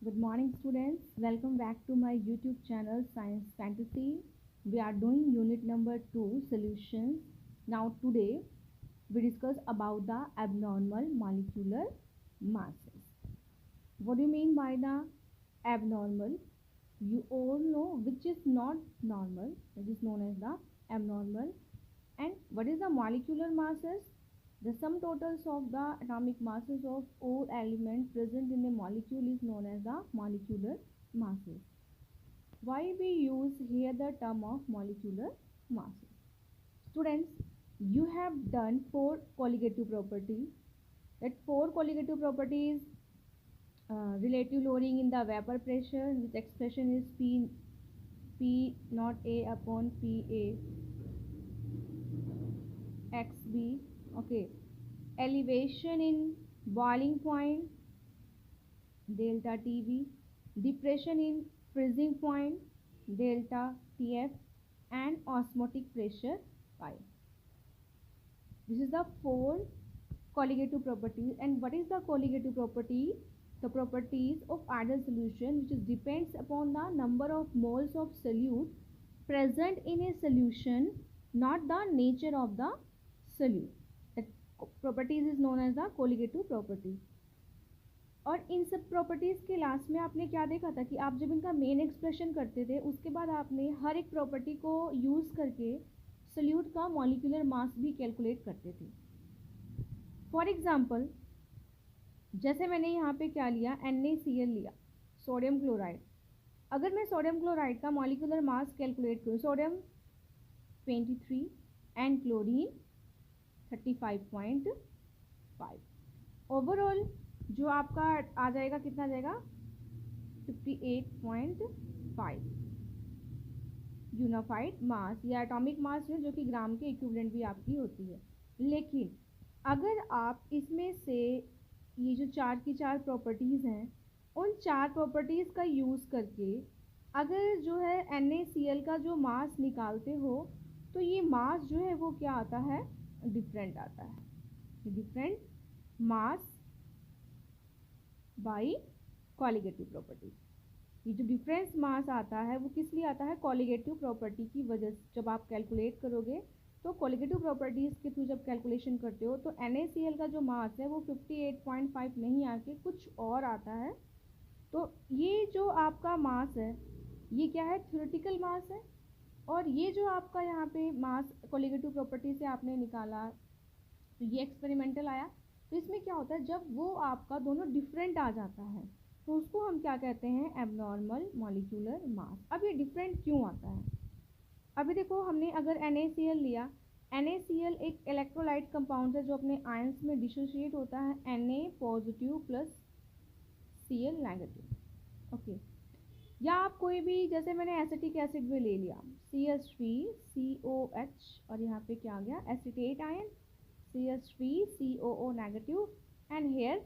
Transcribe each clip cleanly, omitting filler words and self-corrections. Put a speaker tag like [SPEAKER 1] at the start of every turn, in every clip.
[SPEAKER 1] Good morning, students. Welcome back to my YouTube channel Science Fantasy. We are doing unit number 2 solutions. Now, today we discuss about the abnormal molecular masses. What do you mean by the abnormal? You all know which is not normal, which is known as the abnormal. And what is the molecular masses? The sum totals of the atomic masses of all elements present in a molecule is known as the molecular masses. Why we use here the term of molecular masses? Students, you have done 4 colligative properties. That 4 colligative properties, relative loading in the vapor pressure, which expression is P not A upon PA XB. Okay, elevation in boiling point delta TB, depression in freezing point delta TF, and osmotic pressure pi. This is the 4 colligative properties. And what is the colligative property? The properties of ideal solution, which is depends upon the number of moles of solute present in a solution, not the nature of the solute. That properties is known as the colligative property. और इन सब properties के last में आपने क्या देखा था कि आप जब इनका मेन एक्सप्रेशन करते थे उसके बाद आपने हर एक प्रॉपर्टी को यूज़ करके सल्यूट का मॉलिक्यूलर मास भी कैलकुलेट करते थे. फॉर एग्जांपल, जैसे मैंने यहाँ पे क्या लिया, NaCl लिया, सोडियम क्लोराइड. अगर मैं सोडियम क्लोराइड का मॉलिक्यूलर मास कैलकुलेट करूँ, सोडियम 23 एंड क्लोरीन 35.5, ओवरऑल जो आपका आ जाएगा, कितना जाएगा, 58.5 यूनिफाइड मास या एटॉमिक मास जो कि ग्राम के इक्विवेलेंट भी आपकी होती है. लेकिन अगर आप इसमें से ये जो 4 की 4 प्रॉपर्टीज़ हैं, उन 4 प्रॉपर्टीज़ का यूज़ करके अगर जो है NaCl का जो मास निकालते हो, तो ये मास जो है वो क्या आता है, डिफरेंट आता है. Different mass by colligative property. ये जो डिफरेंस मास आता है वो किस लिए आता है, कॉलिगेटिव प्रॉपर्टी की वजह से. जब आप कैलकुलेट करोगे तो कॉलिगेटिव प्रॉपर्टीज़ के थ्रू जब कैलकुलेशन करते हो तो NaCl का जो मास है वो 58.5 नहीं आके कुछ और आता है. तो ये जो आपका मास है ये क्या है, थ्योरेटिकल मास है. और ये जो आपका यहाँ पे मास कॉलिगेटिव प्रॉपर्टी से आपने निकाला तो ये एक्सपेरिमेंटल आया. तो इसमें क्या होता है, जब वो आपका दोनों डिफरेंट आ जाता है तो उसको हम क्या कहते हैं, एब्नॉर्मल मॉलिक्यूलर मास. अब ये डिफरेंट क्यों आता है, अभी देखो, हमने अगर NaCl लिया, NaCl एक इलेक्ट्रोलाइट कंपाउंड है जो अपने आयंस में डिसोशिएट होता है, Na positive plus Cl negative. Okay, या आप कोई भी, जैसे मैंने एसिटिक एसिड में ले लिया, CH3COH और यहाँ पे क्या आ गया, acetate ion, CH3COO negative and here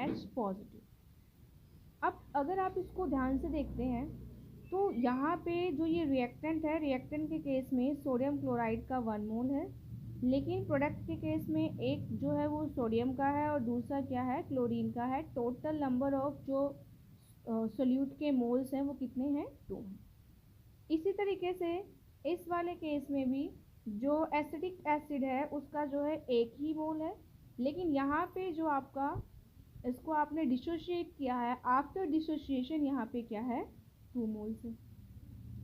[SPEAKER 1] H positive. अब अगर आप इसको ध्यान से देखते हैं तो यहाँ पे जो ये रिएक्टेंट है, रिएक्टेंट के केस में सोडियम क्लोराइड का 1 मोल है, लेकिन प्रोडक्ट के केस में एक जो है वो सोडियम का है और दूसरा क्या है, क्लोरीन का है. टोटल नंबर ऑफ जो सोल्यूट के मोल्स हैं वो कितने हैं, 2 हैं. इसी तरीके से इस वाले केस में भी जो एसिटिक एसिड है उसका जो है 1 ही मोल है, लेकिन यहाँ पे जो आपका इसको आपने डिसोशिएट किया है, आफ्टर डिसोशिएशन यहाँ पे क्या है, 2 मोल्स है.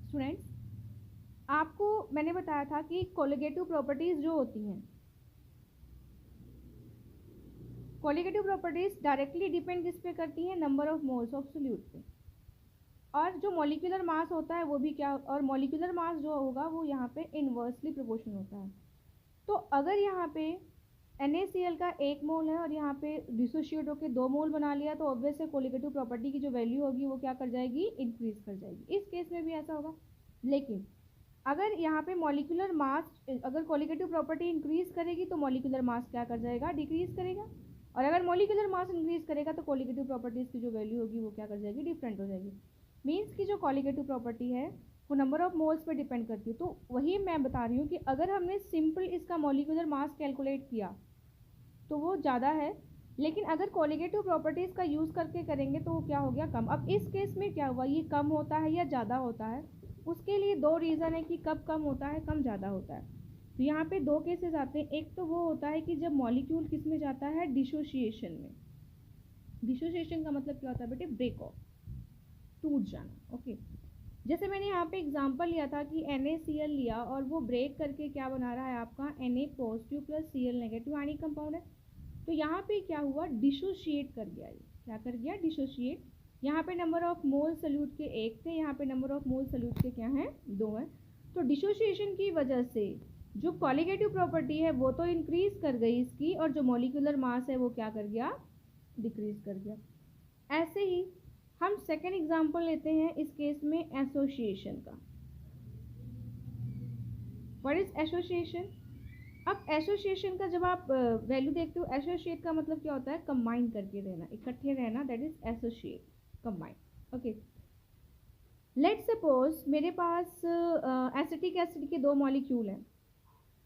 [SPEAKER 1] स्टूडेंट्स, आपको मैंने बताया था कि कोलिगेटिव प्रॉपर्टीज़ जो होती हैं, कोलिगेटिव प्रॉपर्टीज़ डायरेक्टली डिपेंड किस पे करती हैं, number of moles of solute पे. और जो मॉलिक्यूलर मास होता है वो भी क्या, और मॉलिक्यूलर मास जो होगा वो यहाँ पे इन्वर्सली प्रोपोर्शनल होता है. तो अगर यहाँ पे NaCl का 1 मोल है और यहाँ पे डिसोशिएट होकर 2 मोल बना लिया, तो ऑब्वियस है कोलिगेटिव प्रॉपर्टी की जो वैल्यू होगी वो क्या कर जाएगी, इंक्रीज कर जाएगी. इस केस में भी ऐसा होगा. लेकिन अगर यहाँ पे मॉलिक्यूलर मास, अगर कोलिगेटिव प्रॉपर्टी इंक्रीज करेगी तो मॉलिक्यूलर मास क्या कर जाएगा, डिक्रीज करेगा. और अगर मॉलिक्यूलर मास इंक्रीज करेगा तो कोलिगेटिव प्रॉपर्टीज़ की जो वैल्यू होगी वो क्या कर जाएगी, डिफरेंट हो जाएगी. मीन्स की जो कोलिगेटिव प्रॉपर्टी है वो नंबर ऑफ मोल्स पे डिपेंड करती है. तो वही मैं बता रही हूँ कि अगर हमने सिंपल इसका मॉलिक्यूलर मास कैलकुलेट किया तो वो ज़्यादा है, लेकिन अगर कोलिगेटिव प्रॉपर्टीज़ का यूज़ करके करेंगे तो क्या हो गया, कम। अब इस केस में क्या हुआ, ये कम होता है या ज़्यादा होता है, उसके लिए दो रीज़न है कि कब कम होता है, कम ज़्यादा होता है। तो यहाँ पे दो केसेस आते हैं। एक तो वो होता है कि जब मॉलिक्यूल किस में जाता है, डिसोसिएशन में। डिसोसिएशन का मतलब क्या होता है बेटे, ब्रेक ऑफ, टूट जाना। ओके, जैसे मैंने यहाँ पे एग्जांपल लिया था कि NaCl लिया और वो ब्रेक करके क्या बना रहा है आपका Na positive plus Cl negative ionic compound है। तो यहाँ पे क्या हुआ, डिसोशिएट कर गया। ये क्या कर गया, डिसोशिएट। यहाँ पे नंबर ऑफ मोल सल्यूट के एक थे, यहाँ पे नंबर ऑफ मोल सल्यूट के क्या हैं, दो हैं। तो डिसोशिएशन की वजह से जो कॉलिगेटिव प्रॉपर्टी है वो तो इंक्रीज कर गई इसकी, और जो मॉलिक्यूलर मास है वो क्या कर गया, डिक्रीज कर गया। ऐसे ही हम सेकेंड एग्जाम्पल लेते हैं इस केस में एसोसिएशन का। What is association? अब एसोसिएशन का जब आप वैल्यू देखते हो, एसोसिएट का मतलब क्या होता है, कंबाइन करके रहना, इकट्ठे रहना, that is associate, combine. Okay, let suppose मेरे पास एसिटिक एसिड के दो मॉलिक्यूल हैं।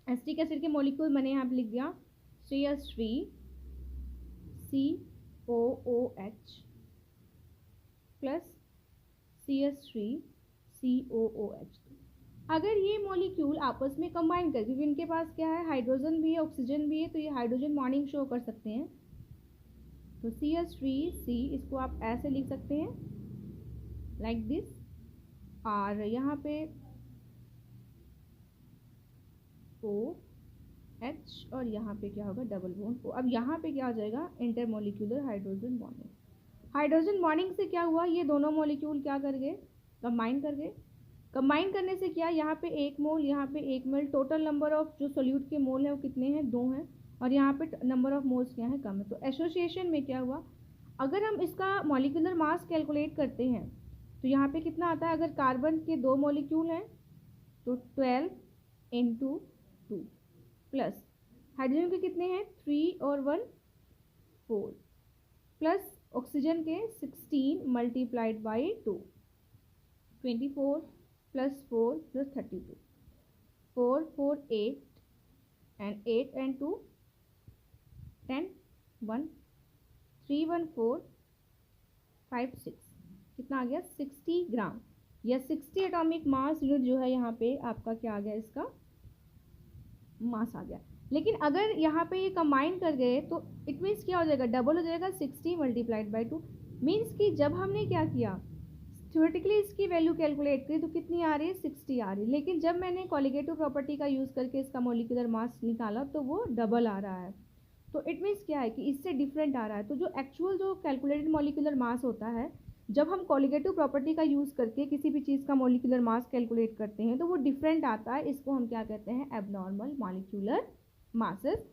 [SPEAKER 1] एसिटिक एसिड के मॉलिक्यूल मैंने यहाँ पे लिख दिया CH3 COOH plus CH3 COOH। अगर ये मॉलिक्यूल आपस में कंबाइन कर, क्योंकि इनके पास क्या है, हाइड्रोजन भी है, ऑक्सीजन भी है, तो ये हाइड्रोजन बॉन्डिंग शो कर सकते हैं। तो CH3C इसको आप ऐसे लिख सकते हैं, लाइक दिस, और यहाँ पे OH और यहाँ पे क्या होगा, डबल बॉन्ड O। अब यहाँ पे क्या हो जाएगा, intermolecular hydrogen bonding. Hydrogen bonding से क्या हुआ, ये दोनों मॉलिक्यूल क्या कर गए, कंबाइन कर गए। कंबाइन करने से क्या, यहाँ पे एक मोल, यहाँ पे एक मोल, टोटल नंबर ऑफ जो सोल्यूट के मोल है वो कितने हैं, दो हैं, और यहाँ पे नंबर ऑफ मोल्स क्या है, कम है। तो एसोसिएशन में क्या हुआ, अगर हम इसका मॉलिक्यूलर मास कैलकुलेट करते हैं तो यहाँ पे कितना आता है, अगर कार्बन के दो मॉलिक्यूल हैं तो 12 इंटू 2 प्लस हाइड्रोजन के कितने हैं, 3 और 1 4 प्लस ऑक्सीजन के 16 multiplied by 2 24 plus 4 plus 32 4 4 8 and 8 and 2 10 1 3 1 4 5 6 कितना आ गया, 60 ग्राम या 60 एटॉमिक मास यूनिट जो है यहाँ पे आपका क्या आ गया, इसका मास आ गया। लेकिन अगर यहाँ पे ये कंबाइन कर गए तो इट मीन्स क्या हो जाएगा, डबल हो जाएगा, 60 मल्टीप्लाइड बाई 2। मीन्स कि जब हमने क्या किया, थ्योरेटिकली इसकी वैल्यू कैलकुलेट करी तो कितनी आ रही है, 60 आ रही है। लेकिन जब मैंने कॉलिगेटिव प्रॉपर्टी का यूज़ करके इसका मॉलिक्यूलर मास निकाला तो वो डबल आ रहा है। तो इट मीन्स क्या है कि इससे डिफरेंट आ रहा है। तो जो एक्चुअल जो कैलकुलेटेड मॉलिक्यूलर मास होता है, जब हम कॉलिगेटिव प्रॉपर्टी का यूज़ करके किसी भी चीज़ का मॉलिक्यूलर मास कैलकुलेट करते हैं तो वो डिफरेंट आता है। इसको हम क्या कहते हैं, एबनॉर्मल मॉलिक्यूलर मासेस।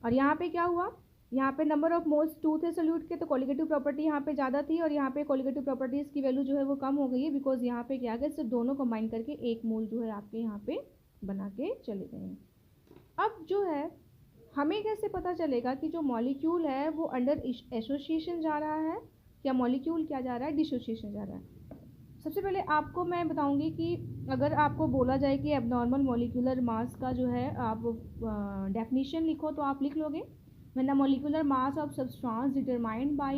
[SPEAKER 1] और यहाँ पे क्या हुआ, यहाँ पे नंबर ऑफ मोल्स 2 थे सोल्यूट के, तो कॉलिगेटिव प्रॉपर्टी यहाँ पे ज़्यादा थी, और यहाँ पे कॉलिगेटिव प्रॉपर्टीज़ की वैल्यू जो है वो कम हो गई है, बिकॉज यहाँ पे क्या है, सिर्फ दोनों कंबाइन करके एक मोल जो है आपके यहाँ पे बना के चले गए हैं। अब जो है हमें कैसे पता चलेगा कि जो मॉलिक्यूल है वो अंडर एसोसिएशन जा रहा है या मॉलिक्यूल क्या जा रहा है, डिसोसिएशन जा रहा है। सबसे पहले आपको मैं बताऊंगी कि अगर आपको बोला जाए कि एबनॉर्मल मॉलिक्यूलर मास का जो है आप डेफिनेशन लिखो तो आप लिख लोगे, when the molecular mass of substance determined by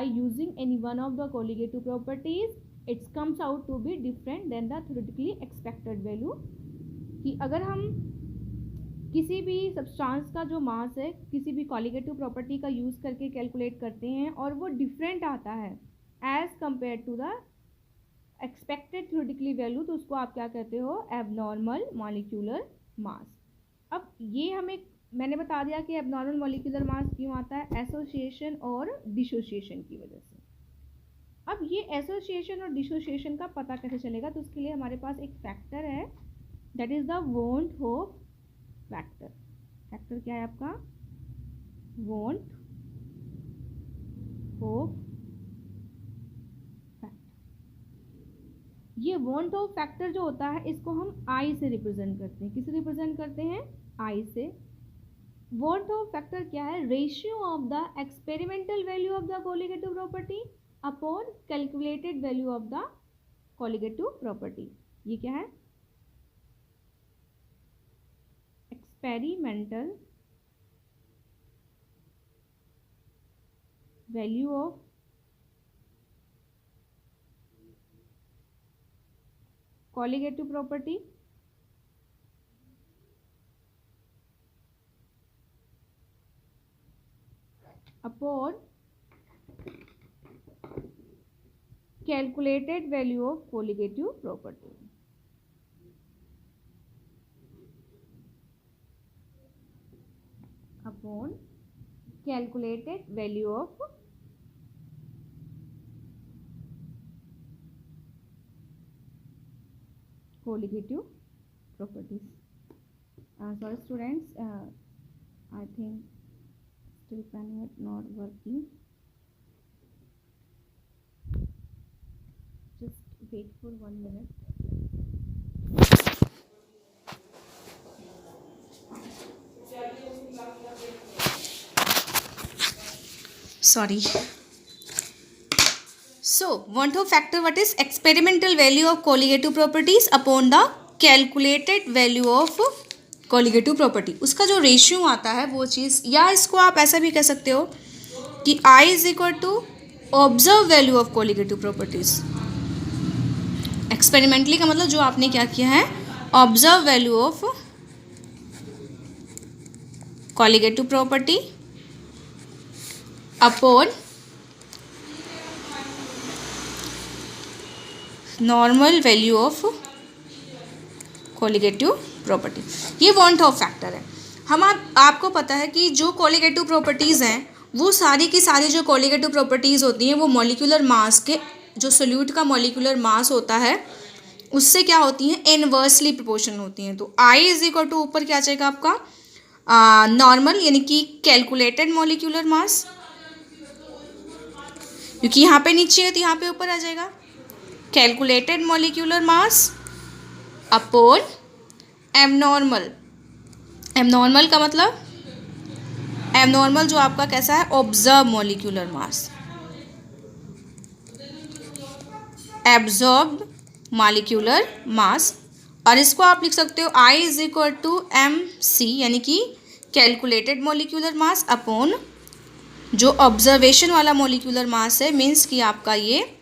[SPEAKER 1] using any one of the colligative properties, it comes out to be different than the theoretically expected value। कि अगर हम किसी भी सब्सटेंस का जो मास है किसी भी कॉलिगेटिव प्रॉपर्टी का यूज़ करके कैलकुलेट करते हैं और वो डिफरेंट आता है as compare to the expected theoretically value, तो उसको आप क्या कहते हो, एबनॉर्मल मॉलिक्यूलर मास। अब ये हमें मैंने बता दिया कि एबनॉर्मल मॉलिक्यूलर मास क्यों आता है, एसोसिएशन और डिसोसिएशन की वजह से। अब ये एसोसिएशन और डिसोसिएशन का पता कैसे चलेगा, तो उसके लिए हमारे पास एक फैक्टर है, that is the want hope factor. Factor क्या है आपका, वॉन्ट होप फैक्टर। ये वॉन्ट होप फैक्टर जो होता है इसको हम आई से रिप्रेजेंट करते हैं। किसे रिप्रेजेंट करते हैं, आई से। वॉन्ट होप फैक्टर क्या है, ratio of the experimental value of the colligative property upon calculated value of the colligative property. ये क्या है, experimental value of colligative property upon calculated value of colligative property. Upon calculated value of colligative properties. Sorry students, I think still pen not working. Just wait for 1 minute.
[SPEAKER 2] Sorry. So, want to factor what is experimental value of colligative properties upon the calculated value of colligative property. उसका जो ratio आता है वो चीज़, या इसको आप ऐसा भी कह सकते हो कि I is equal to observe value of colligative properties. Experimentally का मतलब जो आपने क्या किया है, observe value of colligative property upon normal value of colligative property. ये वॉन्ट ऑफ फैक्टर है. आपको पता है कि जो colligative प्रॉपर्टीज़ हैं वो सारी की सारी जो colligative प्रॉपर्टीज़ होती हैं वो मॉलिक्यूलर मास के, जो सोल्यूट का मॉलिक्यूलर मास होता है उससे क्या होती हैं, इनवर्सली प्रोपोर्शन होती हैं. तो I इज इक्वल टू ऊपर क्या आ जाएगा आपका नॉर्मल, यानी कि कैलकुलेटेड मॉलिक्यूलर मास, क्योंकि यहाँ पे नीचे है तो यहाँ पे ऊपर आ जाएगा calculated molecular mass upon abnormal. Abnormal का मतलब, एबनॉर्मल जो आपका कैसा है, observe molecular mass, absorbed molecular mass. और इसको आप लिख सकते हो I is equal to MC, यानी कि कैलकुलेटेड मॉलिक्यूलर मास अपॉन जो ऑब्जर्वेशन वाला मॉलिक्यूलर मास है, मीन्स कि आपका ये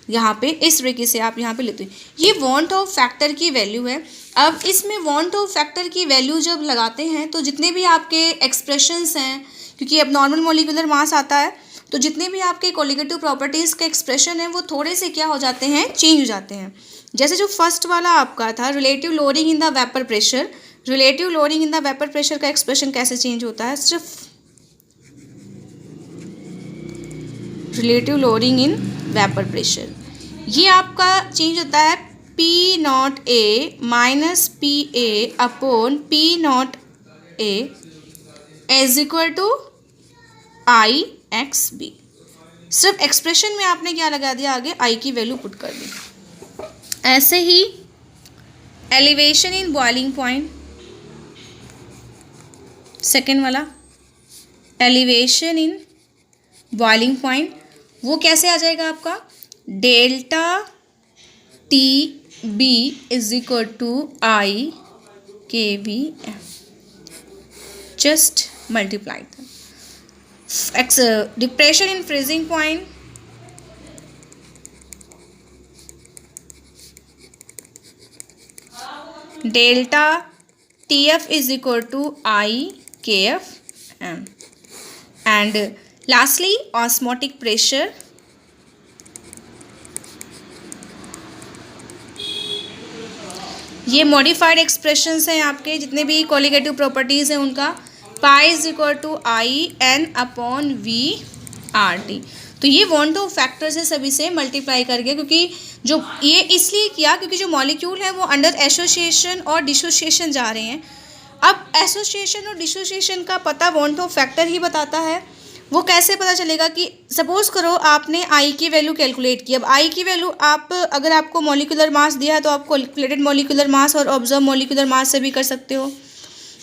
[SPEAKER 2] यहाँ पे इस तरीके से आप यहाँ पे लेते हो. ये वॉन्ट ऑफ फैक्टर की वैल्यू है. अब इसमें वॉन्ट ऑफ फैक्टर की वैल्यू जब लगाते हैं तो जितने भी आपके एक्सप्रेशंस हैं, क्योंकि अब नॉर्मल मॉलिक्यूलर मास आता है तो जितने भी आपके colligative प्रॉपर्टीज़ के एक्सप्रेशन हैं वो थोड़े से क्या हो जाते हैं, चेंज हो जाते हैं. जैसे जो फर्स्ट वाला आपका था relative lowering in the vapour pressure, relative lowering in the vapour pressure का एक्सप्रेशन कैसे चेंज होता है, सिर्फ relative lowering in vapour pressure, ये आपका चेंज होता है P0A minus PA upon P0A is equal to IXB. सिर्फ एक्सप्रेशन में आपने क्या लगा दिया, आगे I की वैल्यू पुट कर दी. ऐसे ही elevation in boiling point, second वाला एलिवेशन इन बॉइलिंग पॉइंट, वो कैसे आ जाएगा आपका, delta TB is equal to IKB, just multiply. Depression in freezing point, delta TF is equal to IKF and lastly osmotic pressure, ये modified expressions हैं आपके जितने भी colligative प्रॉपर्टीज़ हैं उनका, pi is equal to IN upon VRT. तो ये van't Hoff factor से सभी से मल्टीप्लाई करके, क्योंकि जो ये इसलिए किया क्योंकि जो मॉलिक्यूल है वो अंडर एसोसिएशन और डिसोसिएशन जा रहे हैं. अब एसोसिएशन और डिसोसिएशन का पता वॉन्ट ऑफ फैक्टर ही बताता है. वो कैसे पता चलेगा कि सपोज़ करो आपने I की वैल्यू कैलकुलेट की. अब I की वैल्यू आप, अगर आपको मॉलिक्यूलर मास दिया है तो आप कैलकुलेटेड मॉलिक्यूलर मास और ऑब्जर्व मॉलिक्यूलर मास से भी कर सकते हो.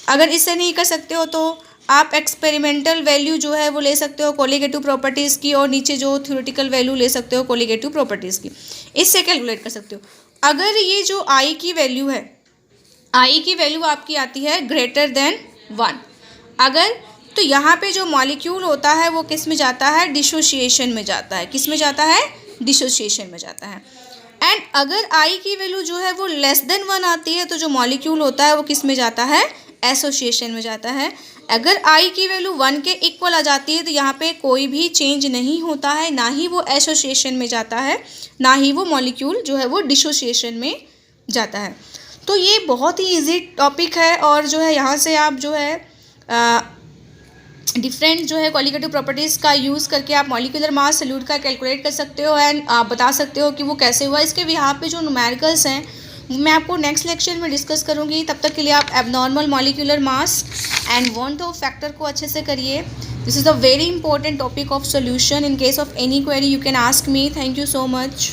[SPEAKER 2] अगर इससे नहीं कर सकते हो तो आप एक्सपेरिमेंटल वैल्यू जो है वो ले सकते हो colligative प्रॉपर्टीज़ की, और नीचे जो थ्योरेटिकल वैल्यू ले सकते हो colligative प्रॉपर्टीज़ की, इससे कैलकुलेट कर सकते हो. अगर ये जो I की वैल्यू है, I की वैल्यू आपकी आती है ग्रेटर देन 1, अगर तो यहाँ पे जो मॉलिक्यूल होता है वो किस में जाता है, डिसोसिएशन में जाता है। किस में जाता है, डिसोसिएशन में जाता है। एंड अगर आई की वैल्यू जो है वो लेस देन 1 आती है तो जो मॉलिक्यूल होता है वो किस में जाता है, एसोसिएशन में जाता है। अगर आई की वैल्यू 1 के इक्वल आ जाती है तो यहाँ पे कोई भी चेंज नहीं होता है, ना ही वो एसोसिएशन में जाता है, ना ही वो मॉलिक्यूल जो है वो डिसोसिएशन में जाता है। तो ये बहुत ही इजी टॉपिक है और जो है यहाँ से आप जो है डिफरेंट जो है क्वालिटेटिव प्रॉपर्टीज़ का यूज़ करके आप मॉलिक्यूलर मास सॉल्यूट का कैलकुलेट कर सकते हो एंड आप बता सकते हो कि वो कैसे हुआ। इसके यहाँ पे जो न्यूमेरिकल्स हैं मैं आपको नेक्स्ट लेक्चर में डिस्कस करूँगी। तब तक के लिए आप abnormal molecular mass and van't factor को अच्छे से करिए। This is a very important topic of solution. In case of any query you can ask me. Thank you so much.